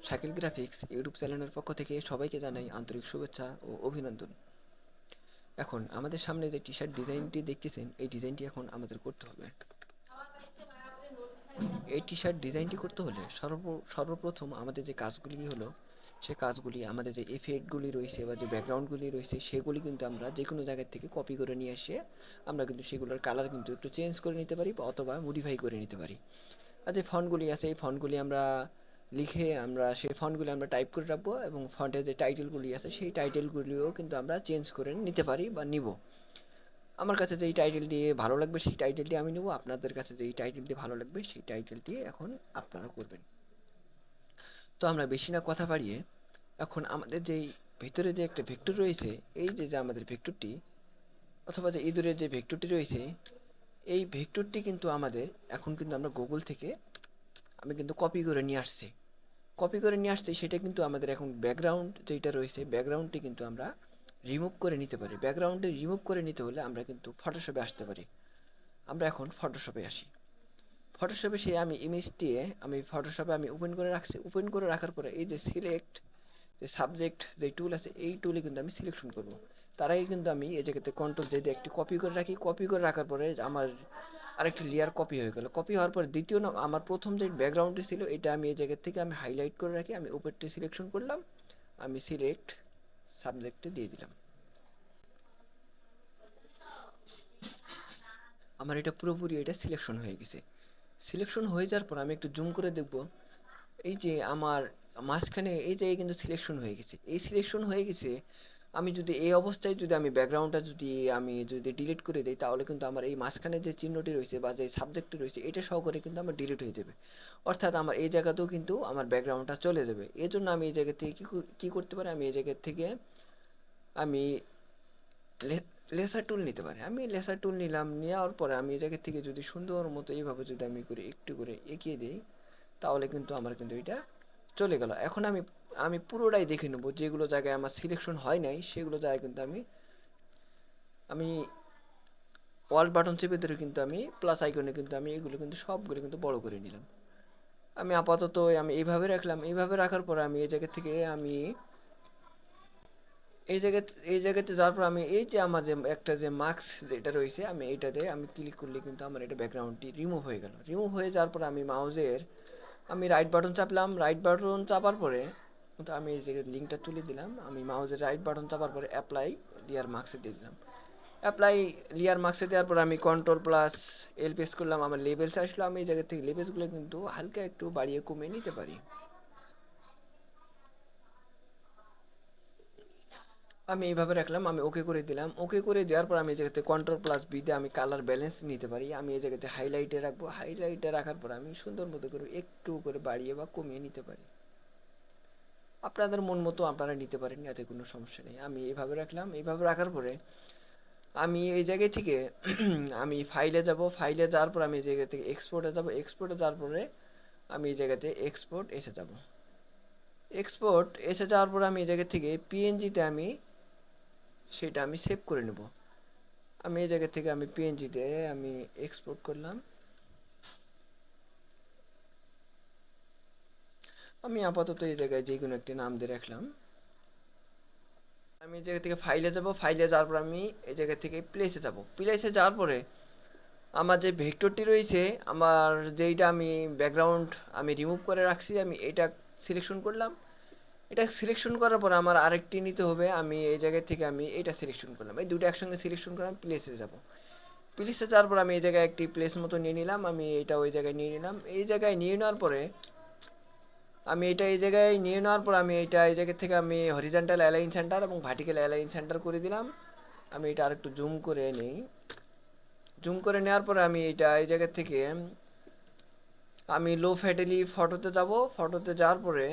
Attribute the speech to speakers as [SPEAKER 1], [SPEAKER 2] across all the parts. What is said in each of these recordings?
[SPEAKER 1] Shakil graphics YouTube চ্যানেলের পক্ষ থেকে সবাইকে জানাই আন্তরিক শুভেচ্ছা ও অভিনন্দন। এখন আমাদের সামনে যে টি শার্ট ডিজাইনটি দেখতেছেন, এই ডিজাইনটি এখন আমাদের করতে হবে। এই টি শার্ট ডিজাইনটি করতে হলে সর্বপ্রথম আমাদের যে কাজগুলি হলো, সে কাজগুলি আমাদের যে এফেক্টগুলি রয়েছে বা যে ব্যাকগ্রাউন্ডগুলি রয়েছে সেগুলি কিন্তু আমরা যে কোনো জায়গার থেকে কপি করে নিয়ে এসে আমরা কিন্তু সেগুলোর কালার কিন্তু একটু চেঞ্জ করে নিতে পারি বা অথবা মডিফাই করে নিতে পারি। আর যে ফন্টগুলি আছে এই ফন্টগুলি আমরা লিখে আমরা সেই ফন্টগুলি আমরা টাইপ করে রাখবো এবং ফন্টের যে টাইটেলগুলি আছে সেই টাইটেলগুলিও কিন্তু আমরা চেঞ্জ করে নিতে পারি বা নিব। আমার কাছে যেই টাইটেলটি ভালো লাগবে সেই টাইটেলটি আমি নেব, আপনাদের কাছে যেই টাইটেলটি ভালো লাগবে সেই টাইটেলটি এখন আপনারা করবেন। তো আমরা বেশি না কথা বাড়িয়ে এখন আমাদের যেই ভিতরে যে একটা ভেক্টর রয়েছে, এই যে আমাদের ভেক্টরটি অথবা যে ইঁদুরের যে ভেক্টরটি রয়েছে, এই ভেক্টরটি কিন্তু আমাদের এখন কিন্তু আমরা গুগল থেকে আমি কিন্তু কপি করে নিয়ে আসছি। সেটা কিন্তু আমাদের এখন ব্যাকগ্রাউন্ড যেটা রয়েছে ব্যাকগ্রাউন্ডটি কিন্তু আমরা রিমুভ করে নিতে পারি। ব্যাকগ্রাউন্ডে রিমুভ করে নিতে হলে আমরা কিন্তু ফটোশপে আসতে পারি। আমরা এখন ফটোশপে আসি। ফটোশপে সে আমি ইমেজটি আমি ফটোশপে আমি ওপেন করে রাখছি। ওপেন করে রাখার পরে এই যে সিলেক্ট যে সাবজেক্ট যে টুল আছে এই টুলে কিন্তু আমি সিলেকশন করব। তার আগে কিন্তু আমি এই জায়গাতে কন্ট্রোল যদি একটি কপি করে রাখি। কপি করে রাখার পরে আমার আরেকটি লেয়ার কপি হয়ে গেল। কপি হওয়ার পর দ্বিতীয় আমার প্রথম যে ব্যাকগ্রাউন্ডটি ছিল এটা আমি এই জায়গা থেকে আমি হাইলাইট করে রাখি। আমি উপরটি সিলেকশন করলাম, আমি সিলেক্ট সাবজেক্টে দিয়ে দিলাম। আমার এটা পুরোপুরি এটা সিলেকশন হয়ে গেছে। সিলেকশন হয়ে যাওয়ার পর আমি একটু জুম করে দেখব, এই যে আমার মাঝখানে এই জায়গায় কিন্তু সিলেকশন হয়ে গেছে। এই সিলেকশন হয়ে গেছে, আমি যদি এই অবস্থায় যদি আমি ব্যাকগ্রাউন্ডটা যদি ডিলিট করে দিই তাহলে কিন্তু আমার এই মাঝখানে যে চিহ্নটি রয়েছে বা যে সাবজেক্টটি রয়েছে এটা সহকারে কিন্তু আমার ডিলিট হয়ে যাবে। অর্থাৎ আমার এই জায়গাতেও কিন্তু আমার ব্যাকগ্রাউন্ডটা চলে যাবে। এই জন্য আমি এই জায়গা থেকে কী করতে পারি, আমি এই জায়গা থেকে আমি লেসার টুল নিতে পারি। আমি লেসার টুল নিলাম, নেওয়ার পরে আমি এই জায়গা থেকে যদি সুন্দর মতো এইভাবে যদি আমি করে একটু করে এঁকিয়ে দিই তাহলে কিন্তু আমার কিন্তু এটা চলে গেল। এখন আমি আমি পুরোটাই দেখে নেবো, যেগুলো জায়গায় আমার সিলেকশন হয় নাই সেগুলো জায়গায় কিন্তু আমি আমি অল বাটন চেপে ধরে কিন্তু আমি প্লাস আইকনে কিন্তু আমি এগুলো কিন্তু সবগুলো কিন্তু বড় করে নিলাম। আমি আপাতত আমি এইভাবে রাখলাম। এইভাবে রাখার পর আমি এই জায়গা থেকে আমি এই জায়গাতে যাওয়ার পর আমি এই যে আমার যে একটা যে মার্কস যেটা রয়েছে আমি এইটাতে আমি ক্লিক করলে কিন্তু আমার এটা ব্যাকগ্রাউন্ডটি রিমুভ হয়ে গেল। রিমুভ হয়ে যাওয়ার পর আমি মাউজের আমি রাইট বাটন চাপলাম। রাইট বাটন চাপার পরে তো আমি এই জায়গায় লিঙ্কটা তুলে দিলাম। আমি মাউজের রাইট বাটন চাপার পরে অ্যাপ্লাই লিয়ার মার্কসে দিয়ে দিলাম। অ্যাপ্লাই লিয়ার মার্কসে দেওয়ার পর আমি কন্ট্রোল প্লাস এল পেস করলাম। আমার লেভেলস আসলো। আমি এই জায়গা থেকে লেভেলসগুলো কিন্তু হালকা একটু বাড়িয়ে কমিয়ে নিতে পারি। আমি এইভাবে রাখলাম। আমি ওকে করে দিলাম। ওকে করে দেওয়ার পর আমি এই জায়গাতে কন্ট্রোল প্লাস বি দিয়ে আমি কালার ব্যালেন্স নিতে পারি। আমি এই জায়গাতে হাইলাইটে রাখবো। হাইলাইটে রাখার পর আমি সুন্দর মতো করে একটু করে বাড়িয়ে বা কমিয়ে নিতে পারি। আপনাদের মন মতো আপনারা নিতে পারেন, এতে কোনো সমস্যা নেই। আমি এইভাবে রাখলাম। এইভাবে রাখার পরে আমি এই জায়গায় থেকে আমি ফাইলে যাব। ফাইলে যাওয়ার পর আমি এই জায়গা থেকে এক্সপোর্টে যাব। এক্সপোর্টে যাওয়ার পরে আমি এই জায়গাতে এক্সপোর্ট এসে যাব। এক্সপোর্ট এসে যাওয়ার পর আমি এই জায়গা থেকে পিএনজিতে আমি সেটা আমি সেভ করে নেব। আমি এই জায়গা থেকে আমি পিএনজিতে আমি এক্সপোর্ট করলাম। আমি আপাতত এই জায়গায় যে কোনো একটি নাম দিয়ে রাখলাম। আমি এই জায়গা থেকে ফাইলে যাব। ফাইলে যাওয়ার পর আমি এই জায়গা থেকে প্লেসে যাব। প্লেসে যাওয়ার পরে আমার যে ভেক্টরটি রয়েছে, আমার যেইটা আমি ব্যাকগ্রাউন্ড আমি রিমুভ করে রাখছি, আমি এটা সিলেকশন করলাম। এটা সিলেকশন করার পর আমার আরেকটি নিতে হবে। আমি এই জায়গা থেকে আমি এটা সিলেকশন করলাম। এই দুটো একসঙ্গে সিলেকশন করলাম। প্লেসে যাব। প্লেসে যাওয়ার পর আমি এই জায়গায় একটি প্লেস মতো নিয়ে নিলাম। আমি এটা ওই জায়গায় নিয়ে নিলাম। এই জায়গায় নিয়ে নেওয়ার পরে আমি এটা এই জায়গায় নিয়ে নেওয়ার পর আমি এটা এই জায়গা থেকে আমি হরিজন্টাল অ্যালাইন সেন্টার এবং ভার্টিক্যাল অ্যালাইন সেন্টার করে দিলাম। আমি এটা আরেকটু জুম করে নিই। জুম করে নেওয়ার পরে আমি এটা এই জায়গা থেকে আমি লো ফ্যাটেলি ফটোতে যাব। ফটোতে যাওয়ার পরে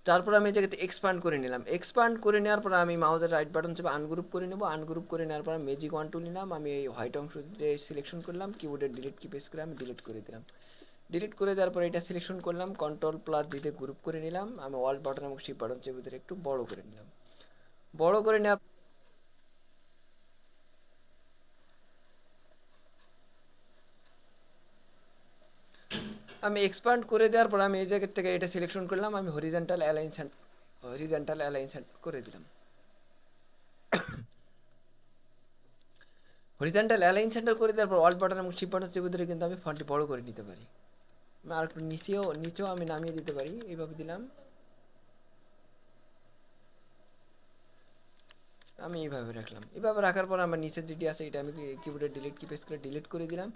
[SPEAKER 1] তারপর আমি এই জায়গাতে এক্সপান্ড করে নিলাম। এক্সপান্ড করে নেওয়ার পর আমি মাউসের রাইট বাটন চেপে আনগ্রুপ করে নেব। আনগ্রুপ করে নেওয়ার পর ম্যাজিক ওয়ান টুল নিলাম। আমি এই হোয়াইট অংশ দিয়ে সিলেকশন করলাম। কিবোর্ডের ডিলিট কি প্রেস করে আমি ডিলিট করে দিলাম। ডিলিট করে দেওয়ার পর এটা সিলেকশন করলাম। কন্ট্রোল প্লাস জিতে গ্রুপ করে নিলাম। আমি অল্ট বাটন এবং শিফট বাটন চেপে ধরে একটু বড় করে নিলাম। বড় করে নেওয়ার আমি এক্সপান্ড করে দেওয়ার পর আমি এই জায়গা থেকে এটা সিলেকশন করলাম, আমি হরিজন্টাল অ্যালাইন করে দিলাম। হরিজন্টাল অ্যালাইন সেন্টার করে দেওয়ার পর অল্ট বাটন এবং শিফট বাটন চেপে ধরে কিন্তু আমি ফন্টটি বড় করে নিতে পারি। আমি আর একটু নিচেও আমি নামিয়ে দিতে পারি, এইভাবে দিলাম, আমি এইভাবে রাখলাম। এইভাবে রাখার পর আমার নিচের যেটি আছে এটা আমি কিবোর্ডে ডিলিট কি প্রেস করে ডিলিট করে দিলাম।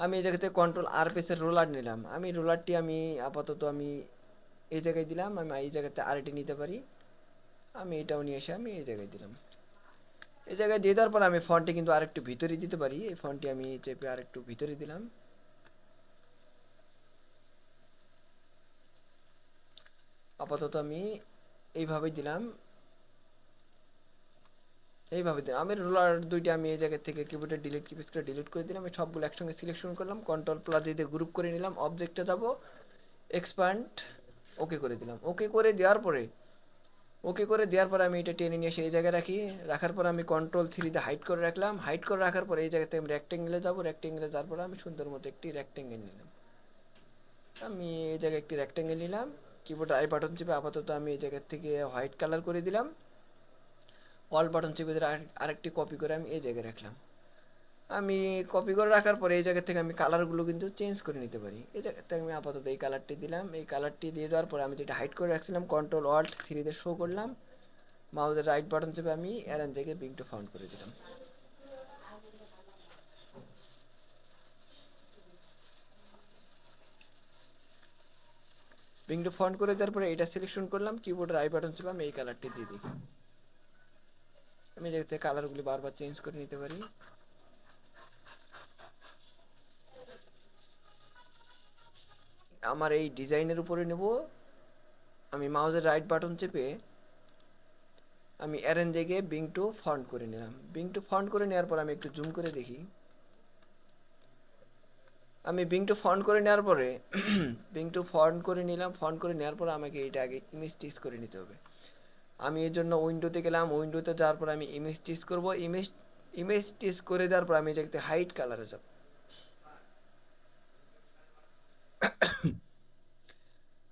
[SPEAKER 1] আমি এই জায়গাতে কন্ট্রোল আর প্রেসের রোলার নিলাম, আমি রোলারটি আমি আপাতত আমি এই জায়গায় দিলাম, আমি এই জায়গাতে আরটি নিতে পারি, আমি এটাও নিয়ে এসে আমি এই জায়গায় দিলাম। এই জায়গায় দিয়ে দেওয়ার পর আমি ফন্টটি কিন্তু আরেকটু ভিতরে দিতে পারি, এই ফন্টটি আমি চেপে আরেকটু ভিতরে দিলাম। আপাতত আমি এইভাবেই দিলাম, আমি রোলার দুইটা আমি এই জায়গা থেকে কিবোর্ডে ডিলিট কি প্রেস করে ডিলিট করে দিলাম। আমি সবগুলো একসঙ্গে সিলেকশন করলাম, কন্ট্রোল প্লাস দিয়ে গ্রুপ করে নিলাম, অবজেক্টে যাব, এক্সপ্যান্ড, ওকে করে দিলাম। ওকে করে দেওয়ার পরে আমি এটা টেনে নিয়ে এসে এই জায়গায় রাখার পর আমি কন্ট্রোল 3 দিয়ে হাইড করে রাখলাম। হাইড করে রাখার পরে এই জায়গাতে আমি রেক্টেঙ্গেলে যাব, রেক্টেঙ্গেলে যাওয়ার পরে আমি সুন্দর মতো একটি রেক্টেঙ্গেল নিলাম। আমি এই জায়গায় একটি রেক্টেঙ্গেল নিলাম, কিবোর্ড আই বাটন চেপে আপাতত আমি এই জায়গার থেকে হোয়াইট কালার করে দিলাম। অল বাটন চেপে ধরে আরেকটি কপি করে আমি এই জায়গায় রাখলাম। আমি কপি করে রাখার পরে এই জায়গা থেকে আমি কালারগুলো কিন্তু চেঞ্জ করে নিতে পারি। এই জায়গাতে আমি আপাতত এই কালারটি দিলাম, এই কালারটি দিয়ে দেওয়ার পরে আমি যেটা হাইড করে রাখছিলাম কন্ট্রোল অল্ট 3 দিয়ে শো করলাম, মাউসের রাইট বাটন চেপে আমি অ্যারেঞ্জ থেকে বিং টু ফাউন্ড করে দিলাম। বিং টু ফাউন্ড করে দেওয়ার পরে এটা সিলেকশন করলাম, কিবোর্ডের রাইট বাটন চেপে আমি এই কালারটি দিয়ে দিই। আমি এই জায়গা থেকে কালারগুলি বারবার চেঞ্জ করে নিতে পারি। আমার এই ডিজাইনের উপরে নেব, আমি মাউসের রাইট বাটন চেপে আমি অ্যারেঞ্জে গিয়ে বিং টু ফন্ট করে নিলাম। বিং টু ফন্ট করে নেওয়ার পর আমি একটু জুম করে দেখি, আমি বিং টু ফন্ট করে নেওয়ার পরে বিং টু ফন্ট করে নিলাম। ফন্ট করে নেওয়ার পর আমাকে এটা আগে ইমেজ টিচ করে নিতে হবে। আমি এর জন্য উইন্ডোতে গেলাম, উইন্ডোতে যাওয়ার পর আমি ইমেজ টিচ করবো। ইমেজ টিচ করে দেওয়ার পর আমি জায়গাতে হাইট কালারে যাব।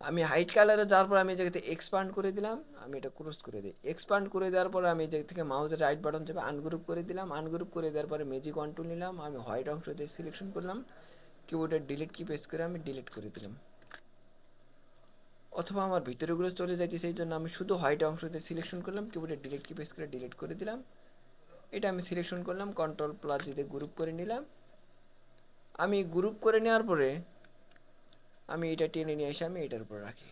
[SPEAKER 1] আমি হাইট কালারে যাওয়ার পর আমি এই জায়গাতে এক্সপান্ড করে দিলাম, আমি এটা ক্রস করে দিই। এক্সপান্ড করে দেওয়ার পরে আমি এই জায়গা থেকে মাউসের রাইট বাটন চেপে আনগ্রুপ করে দিলাম। আনগ্রুপ করে দেওয়ার পরে ম্যাজিক কন্ট্রোল নিলাম, আমি হোয়াইট অংশ দিয়ে সিলেকশন করলাম, কিবোর্ডের ডিলিট কি প্রেস করে আমি ডিলিট করে দিলাম। অথবা আমার ভিতরেগুলো চলে যাচ্ছে, সেই জন্য আমি শুধু হোয়াইট অংশ দিয়ে সিলেকশন করলাম, কিবোর্ডের ডিলিট কি প্রেস করে ডিলিট করে দিলাম। এটা আমি সিলেকশন করলাম, কন্ট্রোল প্লাস দিয়ে গ্রুপ করে নিলাম। আমি গ্রুপ করে নেওয়ার পরে আমি এটা টেনে নিয়ে এসে আমি এটার উপর রাখি।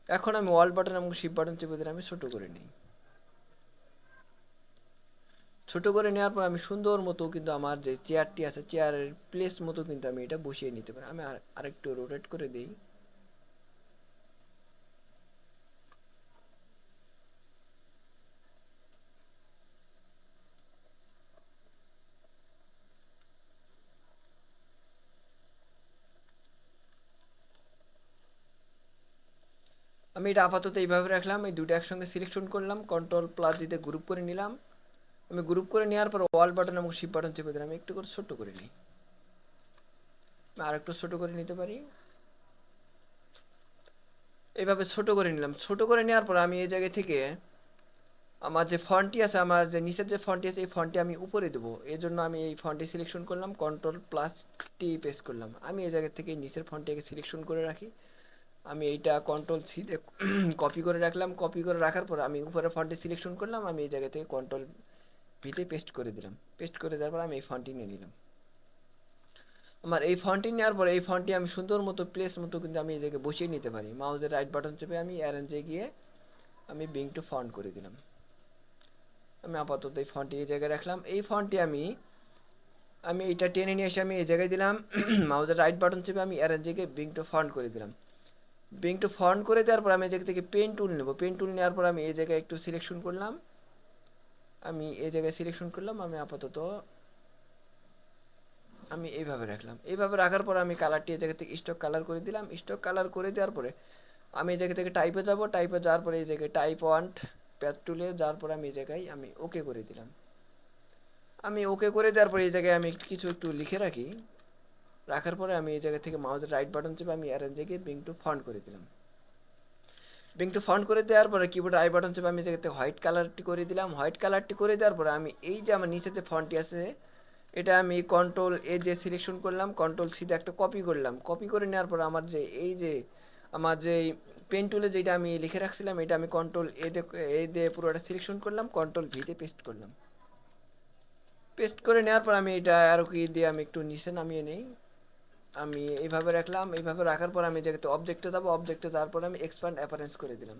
[SPEAKER 1] এখন আমি অল বাটন এবং শিফট বাটন চেপে দিলে আমি ছোটো করে নিই। ছোটো করে নেওয়ার পর আমি সুন্দর মতো কিন্তু আমার যে চেয়ারটি আছে চেয়ারের প্লেস মতো কিন্তু আমি এটা বসিয়ে নিতে পারি। আমি আরেকটু রোটেট করে দিই। আমি এটা আপাতত এইভাবে রাখলাম, এই দুটো একসঙ্গে সিলেকশন করলাম, কন্ট্রোল প্লাস দিতে গ্রুপ করে নিলাম। আমি গ্রুপ করে নেওয়ার পর অল বাটন এবং শিফট বাটন চেপে দিলাম, একটু করে ছোটো করে নিই, আর একটু ছোটো করে নিতে পারি। এইভাবে ছোটো করে নিলাম। ছোটো করে নেওয়ার পর আমি এই জায়গা থেকে আমার যে ফন্টটি আছে, আমার যে নিচের যে ফন্টটি আছে এই ফন্টটি আমি উপরে দেবো। এই জন্য আমি এই ফন্টটি সিলেকশন করলাম, কন্ট্রোল প্লাস টি প্রেস করলাম। আমি এই জায়গা থেকে নিচের ফন্টটিকে সিলেকশন করে রাখি। আমি এইটা কন্ট্রোল সি দিয়ে কপি করে রাখলাম। কপি করে রাখার পর আমি উপরে ফন্টটি সিলেকশন করলাম, আমি এই জায়গা থেকে কন্ট্রোল ভিতে পেস্ট করে দিলাম। পেস্ট করে দেওয়ার পর আমি এই ফন্টটি নিয়ে নিলাম। আমার এই ফন্টটি নেওয়ার পরে এই ফন্টটি আমি সুন্দর মতো প্লেস মতো কিন্তু আমি এই জায়গায় বসিয়ে নিতে পারি। মাউসের রাইট বাটন চেপে আমি অ্যারেঞ্জে গিয়ে আমি বিং টু ফন্ট করে দিলাম। আমি আপাতত এই ফন্টটি এই জায়গায় রাখলাম। এই ফন্টটি আমি এইটা টেনে নিয়ে এসে আমি এই জায়গায় দিলাম। মাউসের রাইট বাটন চেপে আমি অ্যারেঞ্জে গিয়ে বিং টু ফন্ট করে দিলাম। বিং টু ফন্ট করে দেওয়ার পর আমি এই জায়গা থেকে পেন টুল নেব। পেন টুল নেওয়ার পর আমি এই জায়গায় একটু সিলেকশন করলাম, আমি এই জায়গায় সিলেকশন করলাম। আমি আপাতত আমি এইভাবে রাখলাম। এইভাবে রাখার পর আমি কালারটি এই জায়গা থেকে স্টক কালার করে দিলাম। স্টক কালার করে দেওয়ার পরে আমি এই জায়গা থেকে টাইপে যাব। টাইপে যাওয়ার পরে এই জায়গায় টাইপ ওয়ান্ট প্যাথ টুলে যাওয়ার পরে আমি এই জায়গায় আমি ওকে করে দিলাম। আমি ওকে করে দেওয়ার পরে এই জায়গায় আমি কিছু একটু লিখে রাখি। রাখার পরে আমি এই জায়গা থেকে মাউসের রাইট বাটন চেপে আমি অ্যারেঞ্জে গিয়ে বিং টু ফন্ট করে দিলাম। বিং টু ফন্ট করে দেওয়ার পরে কিবোর্ডে আই বাটন চেপে আমি জায়গাতে হোয়াইট কালারটি করে দিলাম। হোয়াইট কালারটি করে দেওয়ার পরে আমি এই যে আমার নিচে যে ফন্টটি আছে এটা আমি কন্ট্রোল এ দিয়ে সিলেকশন করলাম, কন্ট্রোল সি দিয়ে একটা কপি করলাম। কপি করে নেওয়ার পর আমার যে এই যে আমার যে পেন টুলে যেটা আমি লিখে রাখছিলাম এটা আমি কন্ট্রোল এ দিয়ে পুরোটা সিলেকশন করলাম, কন্ট্রোল ভি দিয়ে পেস্ট করলাম। পেস্ট করে নেওয়ার পর আমি এটা আরও কি দিয়ে আমি একটু নিচে নামিয়ে নেই। আমি এইভাবে রাখলাম। এইভাবে রাখার পর আমি জায়গাতে অবজেক্টে যাবো, অবজেক্টে যাওয়ার পর আমি এক্সপ্যান্ড অ্যাপারেন্স করে দিলাম।